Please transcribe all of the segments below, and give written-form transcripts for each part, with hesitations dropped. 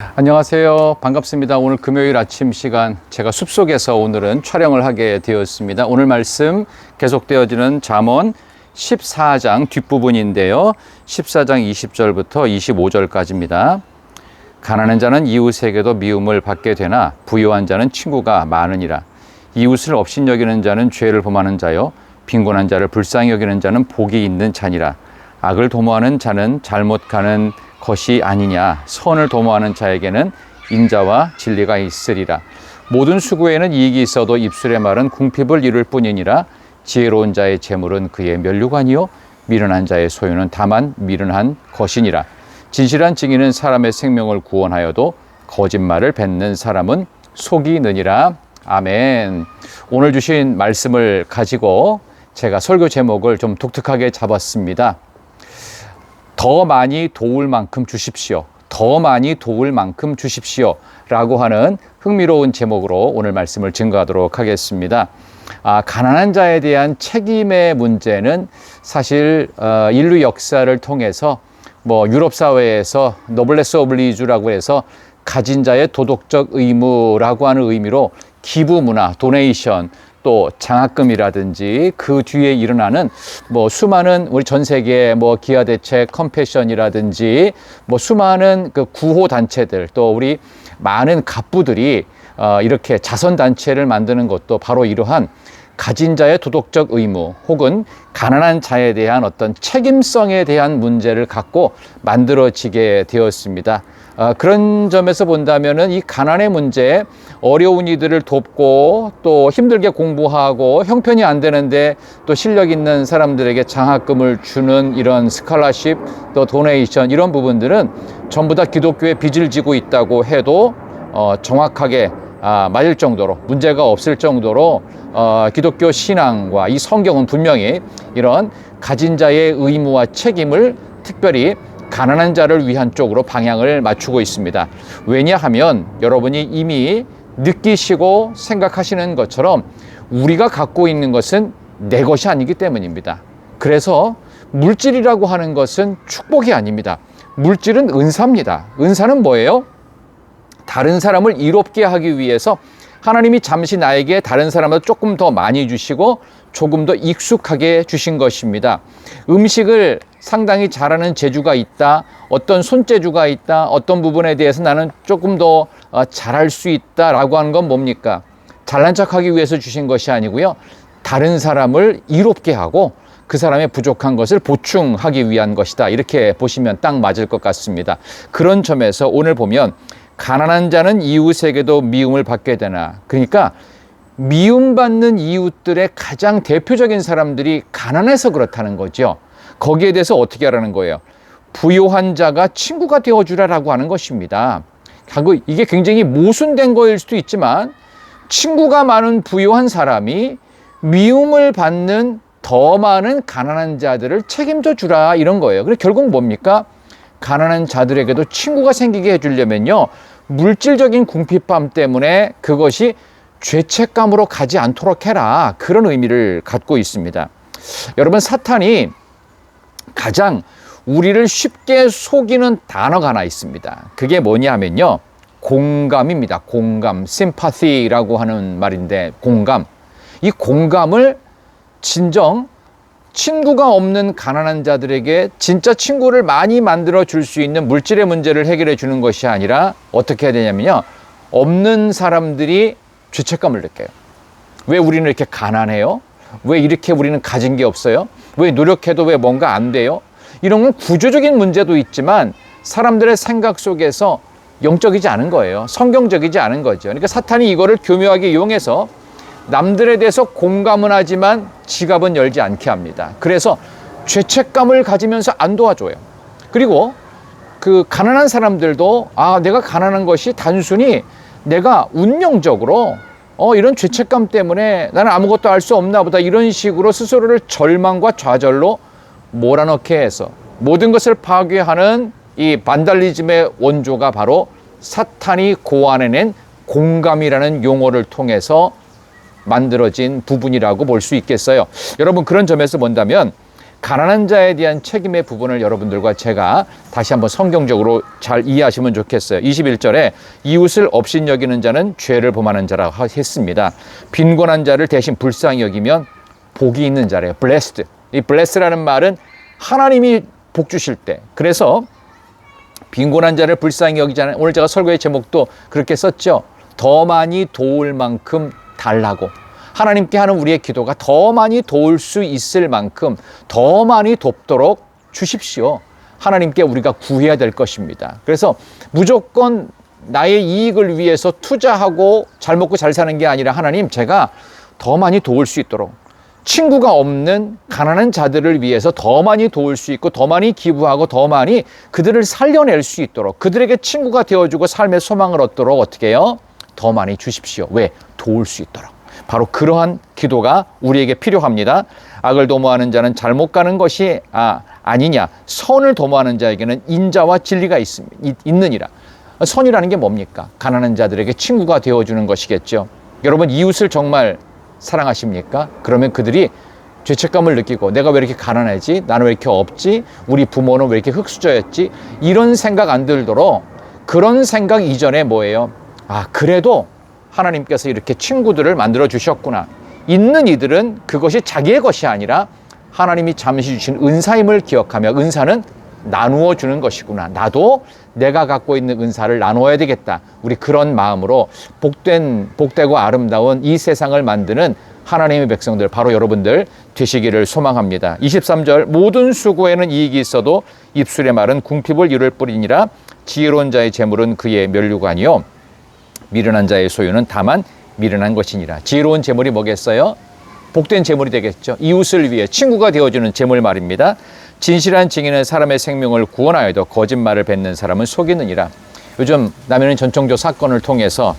안녕하세요. 반갑습니다. 오늘 금요일 아침 시간 제가 숲속에서 오늘은 촬영을 하게 되었습니다. 오늘 말씀 계속되어지는 잠언 14장 뒷부분인데요. 14장 20절부터 25절까지입니다. 가난한 자는 이웃에게도 미움을 받게 되나 부유한 자는 친구가 많으니라. 이웃을 업신여기는 자는 죄를 범하는 자요 빈곤한 자를 불쌍히 여기는 자는 복이 있는 자니라. 악을 도모하는 자는 잘못 가는 것이 아니냐. 선을 도모하는 자에게는 인자와 진리가 있으리라. 모든 수고에는 이익이 있어도 입술의 말은 궁핍을 이룰 뿐이니라. 지혜로운 자의 재물은 그의 면류관이요 미련한 자의 소유는 다만 미련한 것이니라. 진실한 증인은 사람의 생명을 구원하여도 거짓말을 뱉는 사람은 속이 느니라. 아멘. 오늘 주신 말씀을 가지고 제가 설교 제목을 좀 독특하게 잡았습니다. 더 많이 도울 만큼 주십시오. 더 많이 도울 만큼 주십시오. 라고 하는 흥미로운 제목으로 오늘 말씀을 증거하도록 하겠습니다. 가난한 자에 대한 책임의 문제는 사실 인류 역사를 통해서 유럽 사회에서 노블레스 오블리주라고 해서 가진 자의 도덕적 의무라고 하는 의미로 기부 문화, 도네이션, 또 장학금이라든지 그 뒤에 일어나는 수많은 우리 전 세계 기아 대책 컴패션이라든지 수많은 그 구호 단체들 또 우리 많은 갑부들이 이렇게 자선 단체를 만드는 것도 바로 이러한 가진 자의 도덕적 의무 혹은 가난한 자에 대한 어떤 책임성에 대한 문제를 갖고 만들어지게 되었습니다. 그런 점에서 본다면은 이 가난의 문제, 어려운 이들을 돕고 또 힘들게 공부하고 형편이 안 되는데 또 실력 있는 사람들에게 장학금을 주는 이런 스칼라십 또 도네이션 이런 부분들은 전부 다 기독교의 빚을 지고 있다고 해도 정확하게 맞을 정도로 문제가 없을 정도로 기독교 신앙과 이 성경은 분명히 이런 가진 자의 의무와 책임을 특별히 가난한 자를 위한 쪽으로 방향을 맞추고 있습니다. 왜냐하면 여러분이 이미 느끼시고 생각하시는 것처럼 우리가 갖고 있는 것은 내 것이 아니기 때문입니다. 그래서 물질이라고 하는 것은 축복이 아닙니다. 물질은 은사입니다. 은사는 뭐예요? 다른 사람을 이롭게 하기 위해서 하나님이 잠시 나에게 다른 사람보다 조금 더 많이 주시고 조금 더 익숙하게 주신 것입니다. 음식을 상당히 잘하는 재주가 있다, 어떤 손재주가 있다, 어떤 부분에 대해서 나는 조금 더 잘할 수 있다라고 하는 건 뭡니까? 잘난 척하기 위해서 주신 것이 아니고요. 다른 사람을 이롭게 하고 그 사람의 부족한 것을 보충하기 위한 것이다. 이렇게 보시면 딱 맞을 것 같습니다. 그런 점에서 오늘 보면 가난한 자는 이웃에게도 미움을 받게 되나. 그러니까 미움받는 이웃들의 가장 대표적인 사람들이 가난해서 그렇다는 거죠. 거기에 대해서 어떻게 하라는 거예요? 부요한 자가 친구가 되어주라라고 하는 것입니다. 이게 굉장히 모순된 거일 수도 있지만 친구가 많은 부요한 사람이 미움을 받는 더 많은 가난한 자들을 책임져 주라 이런 거예요. 그래서 결국 뭡니까? 가난한 자들에게도 친구가 생기게 해주려면요. 물질적인 궁핍함 때문에 그것이 죄책감으로 가지 않도록 해라. 그런 의미를 갖고 있습니다. 여러분, 사탄이 가장 우리를 쉽게 속이는 단어가 하나 있습니다. 그게 뭐냐 하면요. 공감입니다. 공감, sympathy라고 하는 말인데 공감. 이 공감을 진정 친구가 없는 가난한 자들에게 진짜 친구를 많이 만들어 줄 수 있는 물질의 문제를 해결해 주는 것이 아니라 어떻게 해야 되냐면요. 없는 사람들이 죄책감을 느껴요. 왜 우리는 이렇게 가난해요? 왜 이렇게 우리는 가진 게 없어요? 왜 노력해도 왜 뭔가 안 돼요? 이런 건 구조적인 문제도 있지만 사람들의 생각 속에서 영적이지 않은 거예요. 성경적이지 않은 거죠. 그러니까 사탄이 이거를 교묘하게 이용해서 남들에 대해서 공감은 하지만 지갑은 열지 않게 합니다. 그래서 죄책감을 가지면서 안 도와줘요. 그리고 그 가난한 사람들도 내가 가난한 것이 단순히 내가 운명적으로 이런 죄책감 때문에 나는 아무것도 할 수 없나 보다 이런 식으로 스스로를 절망과 좌절로 몰아넣게 해서 모든 것을 파괴하는 이 반달리즘의 원조가 바로 사탄이 고안해낸 공감이라는 용어를 통해서 만들어진 부분이라고 볼 수 있겠어요. 여러분, 그런 점에서 본다면 가난한 자에 대한 책임의 부분을 여러분들과 제가 다시 한번 성경적으로 잘 이해하시면 좋겠어요. 21절에 이웃을 업신여기는 자는 죄를 범하는 자라고 했습니다. 빈곤한 자를 대신 불쌍히 여기면 복이 있는 자래요. blessed. 이 blessed라는 말은 하나님이 복 주실 때. 그래서 빈곤한 자를 불쌍히 여기잖아요. 오늘 제가 설교의 제목도 그렇게 썼죠. 더 많이 도울 만큼 달라고. 하나님께 하는 우리의 기도가 더 많이 도울 수 있을 만큼 더 많이 돕도록 주십시오. 하나님께 우리가 구해야 될 것입니다. 그래서 무조건 나의 이익을 위해서 투자하고 잘 먹고 잘 사는 게 아니라 하나님, 제가 더 많이 도울 수 있도록, 친구가 없는 가난한 자들을 위해서 더 많이 도울 수 있고 더 많이 기부하고 더 많이 그들을 살려낼 수 있도록, 그들에게 친구가 되어주고 삶의 소망을 얻도록 어떻게 해요? 더 많이 주십시오. 왜? 도울 수 있도록. 바로 그러한 기도가 우리에게 필요합니다. 악을 도모하는 자는 잘못 가는 것이 아니냐. 선을 도모하는 자에게는 인자와 진리가 있느니라. 선이라는 게 뭡니까? 가난한 자들에게 친구가 되어주는 것이겠죠. 여러분, 이웃을 정말 사랑하십니까? 그러면 그들이 죄책감을 느끼고 내가 왜 이렇게 가난하지? 나는 왜 이렇게 없지? 우리 부모는 왜 이렇게 흙수저였지? 이런 생각 안 들도록, 그런 생각 이전에 뭐예요? 그래도 하나님께서 이렇게 친구들을 만들어 주셨구나. 있는 이들은 그것이 자기의 것이 아니라 하나님이 잠시 주신 은사임을 기억하며, 은사는 나누어 주는 것이구나. 나도 내가 갖고 있는 은사를 나누어야 되겠다. 우리 그런 마음으로 복되고 아름다운 이 세상을 만드는 하나님의 백성들, 바로 여러분들 되시기를 소망합니다. 23절, 모든 수고에는 이익이 있어도 입술의 말은 궁핍을 이룰 뿐이니라. 지혜로운 자의 재물은 그의 면류관이요 미련한 자의 소유는 다만 미련한 것이니라. 지혜로운 재물이 뭐겠어요? 복된 재물이 되겠죠. 이웃을 위해 친구가 되어주는 재물 말입니다. 진실한 증인은 사람의 생명을 구원하여도 거짓말을 뱉는 사람은 속이느니라. 요즘 남해는 전청조 사건을 통해서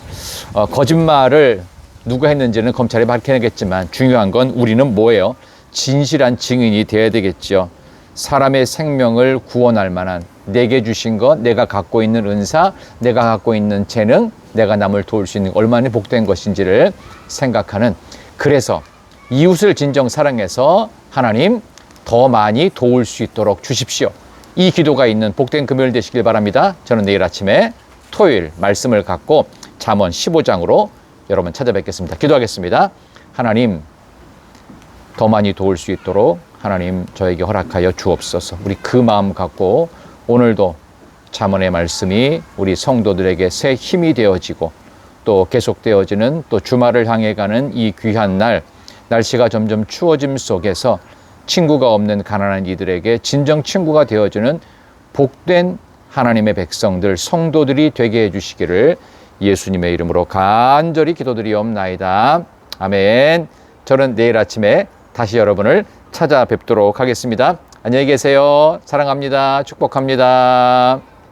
거짓말을 누가 했는지는 검찰이 밝혀내겠지만 중요한 건 우리는 뭐예요? 진실한 증인이 되어야 되겠죠. 사람의 생명을 구원할 만한, 내게 주신 것, 내가 갖고 있는 은사, 내가 갖고 있는 재능, 내가 남을 도울 수 있는 얼마나 복된 것인지를 생각하는, 그래서 이웃을 진정 사랑해서 하나님 더 많이 도울 수 있도록 주십시오. 이 기도가 있는 복된 금요일 되시길 바랍니다. 저는 내일 아침에 토요일 말씀을 갖고 잠언 15장으로 여러분 찾아뵙겠습니다. 기도하겠습니다. 하나님, 더 많이 도울 수 있도록 하나님 저에게 허락하여 주옵소서. 우리 그 마음 갖고 오늘도 잠언의 말씀이 우리 성도들에게 새 힘이 되어지고 또 계속되어지는, 또 주말을 향해 가는 이 귀한 날, 날씨가 점점 추워짐 속에서 친구가 없는 가난한 이들에게 진정 친구가 되어주는 복된 하나님의 백성들, 성도들이 되게 해주시기를 예수님의 이름으로 간절히 기도드리옵나이다. 아멘. 저는 내일 아침에 다시 여러분을 찾아뵙도록 하겠습니다. 안녕히 계세요. 사랑합니다. 축복합니다.